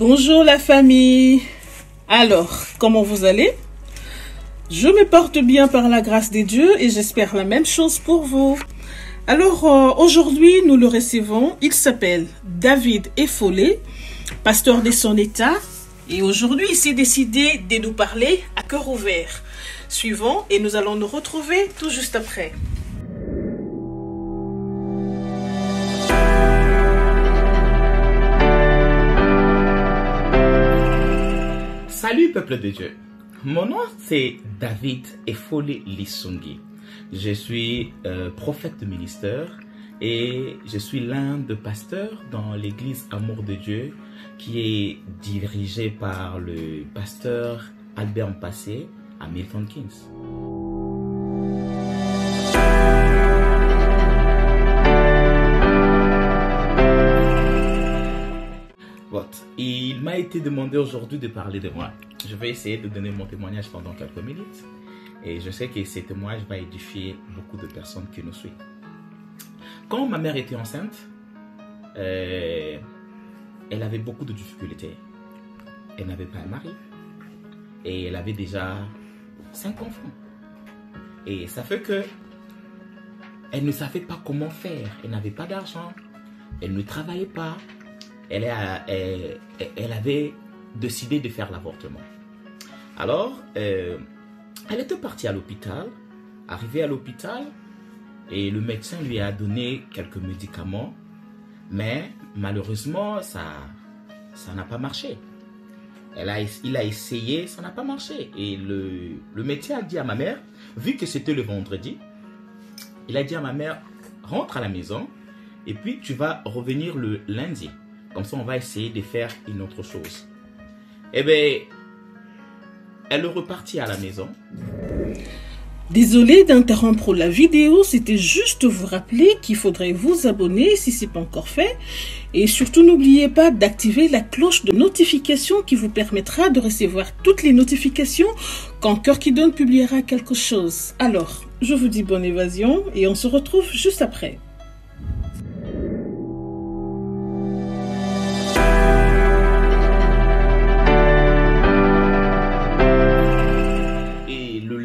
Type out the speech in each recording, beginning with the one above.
Bonjour la famille. Alors, comment vous allez? Je me porte bien par la grâce de Dieu et j'espère la même chose pour vous. Alors, aujourd'hui, nous le recevons. Il s'appelle David Effolé, pasteur de son état. Et aujourd'hui, il s'est décidé de nous parler à cœur ouvert. Suivons et nous allons nous retrouver tout juste après. Salut peuple de Dieu, mon nom c'est David Effolé Lisungi. Je suis prophète ministère et je suis l'un des pasteurs dans l'église Amour de Dieu qui est dirigée par le pasteur Albert Mpassé à Milton Keynes. Il m'a été demandé aujourd'hui de parler de moi. Je vais essayer de donner mon témoignage pendant quelques minutes. Et je sais que ce témoignage va édifier beaucoup de personnes qui nous suivent. Quand ma mère était enceinte, elle avait beaucoup de difficultés. Elle n'avait pas un mari. Et elle avait déjà 5 enfants. Et ça fait que elle ne savait pas comment faire. Elle n'avait pas d'argent. Elle ne travaillait pas. Elle avait décidé de faire l'avortement. Alors, elle était partie à l'hôpital, arrivée à l'hôpital, et le médecin lui a donné quelques médicaments, mais malheureusement, ça n'a pas marché. Il a essayé, ça n'a pas marché. Et le médecin a dit à ma mère, vu que c'était le vendredi, il a dit à ma mère, rentre à la maison, et puis tu vas revenir le lundi. Comme ça, on va essayer de faire une autre chose. Eh bien, elle est repartie à la maison. Désolé d'interrompre la vidéo, c'était juste vous rappeler qu'il faudrait vous abonner si ce n'est pas encore fait. Et surtout, n'oubliez pas d'activer la cloche de notification qui vous permettra de recevoir toutes les notifications quand Cœur qui donne publiera quelque chose. Alors, je vous dis bonne évasion et on se retrouve juste après.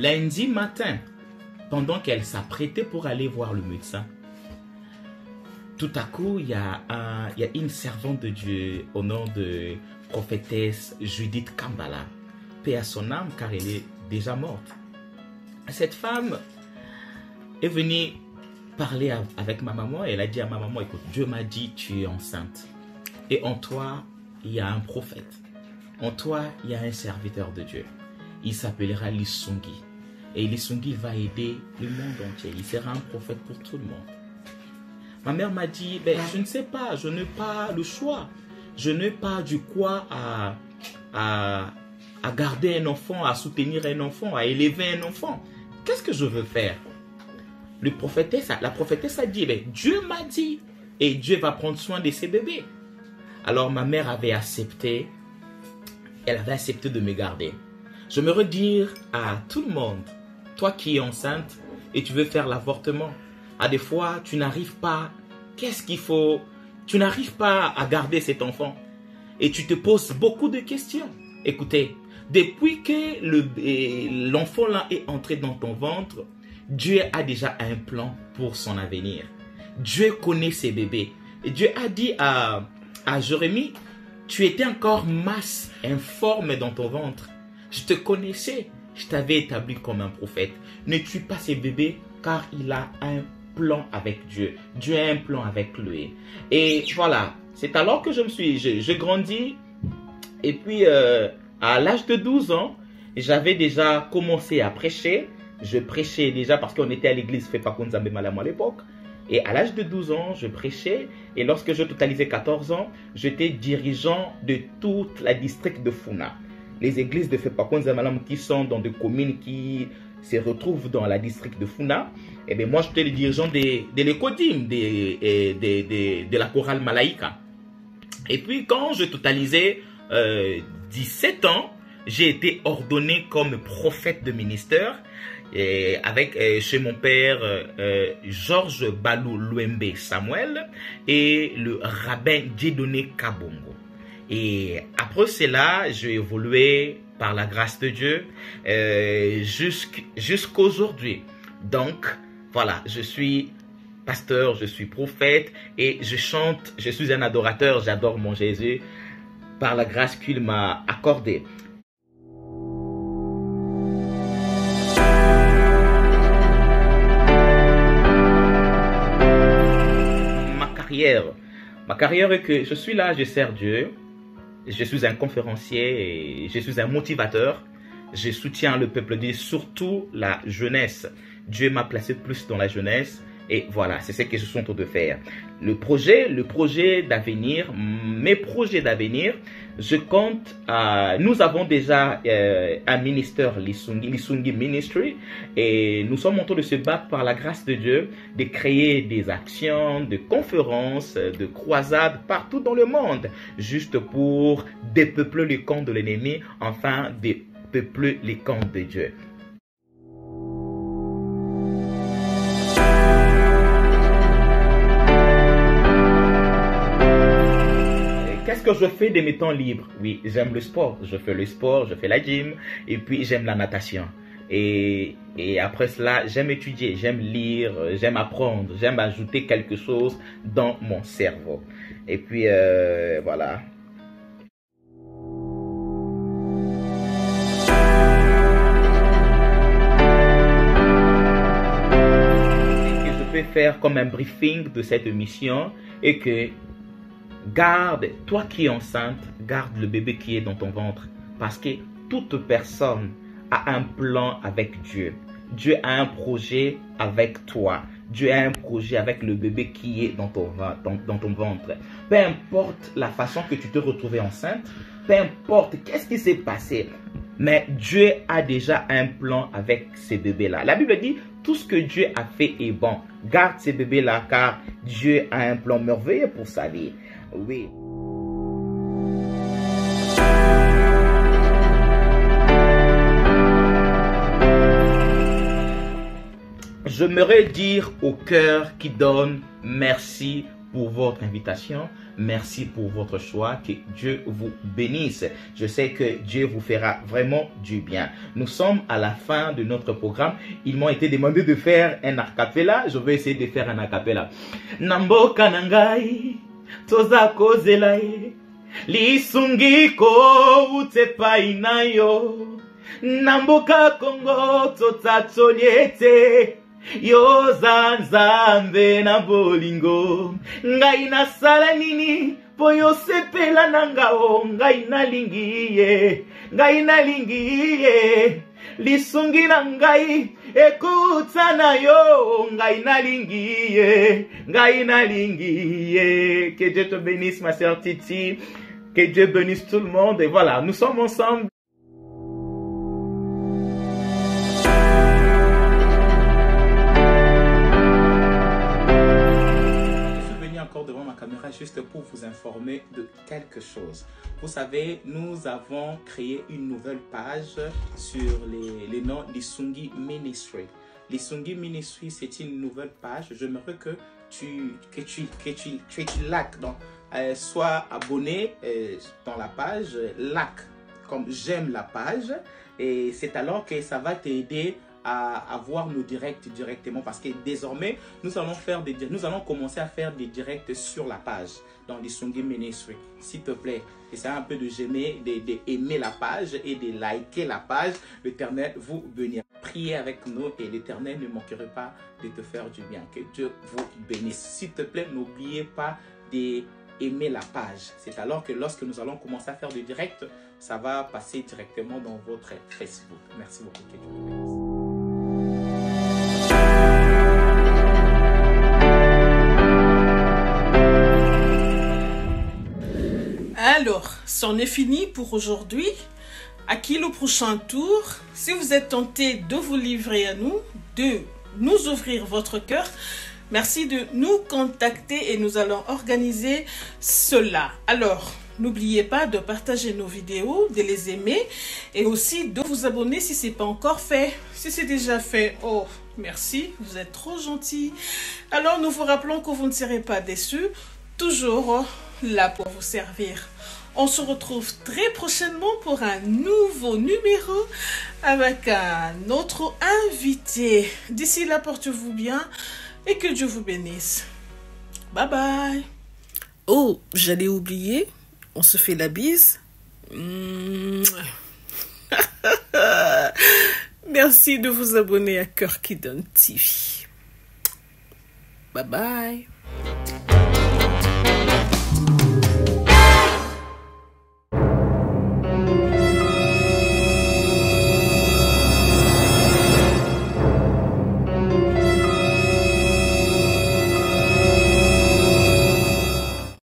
Lundi matin, pendant qu'elle s'apprêtait pour aller voir le médecin, tout à coup, il y a une servante de Dieu au nom de prophétesse Judith Kambala, paix à son âme car elle est déjà morte. Cette femme est venue parler avec ma maman et elle a dit à ma maman, écoute, Dieu m'a dit tu es enceinte et en toi, il y a un prophète. En toi, il y a un serviteur de Dieu. Il s'appellera Lisungi. Et Lisungi va aider le monde entier. Il sera un prophète pour tout le monde. Ma mère m'a dit, ben, je ne sais pas, je n'ai pas le choix. Je n'ai pas du quoi à garder un enfant, à soutenir un enfant, à élever un enfant. Qu'est-ce que je veux faire? La prophétesse a dit, ben, Dieu m'a dit, et Dieu va prendre soin de ses bébés. Alors ma mère avait accepté, elle avait accepté de me garder. Je me redire à tout le monde, toi qui es enceinte et tu veux faire l'avortement, à des fois tu n'arrives pas, qu'est-ce qu'il faut? Tu n'arrives pas à garder cet enfant et tu te poses beaucoup de questions. Écoutez, depuis que l'enfant là est entré dans ton ventre, Dieu a déjà un plan pour son avenir. Dieu connaît ses bébés. Et Dieu a dit à Jérémie, tu étais encore mince, informe dans ton ventre. Je te connaissais, je t'avais établi comme un prophète. Ne tue pas ces bébés car il a un plan avec Dieu. Dieu a un plan avec lui. Et voilà, c'est alors que je grandis. Et puis à l'âge de 12 ans, j'avais déjà commencé à prêcher. Je prêchais déjà parce qu'on était à l'église Fepakunzambe Malamu à l'époque. Et à l'âge de 12 ans, je prêchais. Et lorsque je totalisais 14 ans, j'étais dirigeant de toute la district de Funa. Les églises de Fepakunza Malamu qui sont dans des communes qui se retrouvent dans la district de Funa, et bien moi j'étais le dirigeant de l'écodim, de la chorale Malaïka. Et puis quand je totalisais 17 ans, j'ai été ordonné comme prophète de ministère chez mon père Georges Balou Louembe Samuel et le rabbin Dieudonné Kabongo. Et après cela, j'ai évolué par la grâce de Dieu jusqu'aujourd'hui. Donc, voilà, je suis pasteur, je suis prophète et je chante, je suis un adorateur, j'adore mon Jésus par la grâce qu'il m'a accordée. Ma carrière est que je suis là, je sers Dieu, je suis un conférencier, et je suis un motivateur, je soutiens le peuple de Dieu, surtout la jeunesse. Dieu m'a placé plus dans la jeunesse et voilà, c'est ce que je suis en train de faire. Le projet d'avenir, mes projets d'avenir, je compte, nous avons déjà un ministère, l'Isungi Ministry, et nous sommes en train de se battre par la grâce de Dieu, de créer des actions, de conférences, de croisades partout dans le monde, juste pour dépeupler les camps de l'ennemi, enfin dépeupler les camps de Dieu. Qu'est-ce que je fais de mes temps libres? Oui, j'aime le sport. Je fais le sport, je fais la gym et puis j'aime la natation. Et après cela, j'aime étudier, j'aime lire, j'aime apprendre, j'aime ajouter quelque chose dans mon cerveau. Et puis voilà. Et que je peux faire comme un briefing de cette émission et que garde, toi qui es enceinte, garde le bébé qui est dans ton ventre. Parce que toute personne a un plan avec Dieu. Dieu a un projet avec toi. Dieu a un projet avec le bébé qui est dans ton ventre. Peu importe la façon que tu te retrouvais enceinte, peu importe qu'est-ce qui s'est passé, mais Dieu a déjà un plan avec ces bébés-là. La Bible dit, tout ce que Dieu a fait est bon. Garde ces bébés-là car Dieu a un plan merveilleux pour sa vie. Oui. J'aimerais dire au cœur qui donne merci pour votre invitation. Merci pour votre choix. Que Dieu vous bénisse. Je sais que Dieu vous fera vraiment du bien. Nous sommes à la fin de notre programme. Ils m'ont été demandé de faire un a cappella. Je vais essayer de faire un a cappella. Namboka nangai. Toza kozela ye lisungi ko utepai nayo namboka Kongo tota toliete yoza nzambe na bolingo ngai nasala nini po yosepela nangao ngai nalingi ye lisungi na ngai ekuta na yo ngai nalingi ye. Que Dieu te bénisse ma sœur Titi, que Dieu bénisse tout le monde et voilà, nous sommes ensemble. Encore devant ma caméra juste pour vous informer de quelque chose. Vous savez, nous avons créé une nouvelle page sur les noms d'Isungi Ministry. L'Isungi Ministry, c'est une nouvelle page. J'aimerais que tu likes. Donc, sois abonné dans la page, like, comme j'aime la page. Et c'est alors que ça va t'aider à voir nos directs directement parce que désormais nous allons commencer à faire des directs sur la page dans l'Isungi Ministry. S'il te plaît, essaie un peu d'aimer la page et de liker la page. L'Éternel vous bénira. Priez avec nous et l'Éternel ne manquera pas de te faire du bien. Que Dieu vous bénisse. S'il te plaît, n'oubliez pas d'aimer la page. C'est alors que lorsque nous allons commencer à faire des directs, ça va passer directement dans votre Facebook. Merci beaucoup. Que Dieu vous bénisse. Alors, c'en est fini pour aujourd'hui. À qui le prochain tour? Si vous êtes tenté de vous livrer à nous, de nous ouvrir votre cœur, merci de nous contacter et nous allons organiser cela. Alors, n'oubliez pas de partager nos vidéos, de les aimer et aussi de vous abonner si ce n'est pas encore fait. Si c'est déjà fait, oh, merci, vous êtes trop gentils. Alors, nous vous rappelons que vous ne serez pas déçus, toujours là pour vous servir. On se retrouve très prochainement pour un nouveau numéro avec un autre invité. D'ici là, portez-vous bien et que Dieu vous bénisse. Bye bye. Oh, j'allais oublier. On se fait la bise. Merci de vous abonner à Cœur qui donne TV. Bye bye.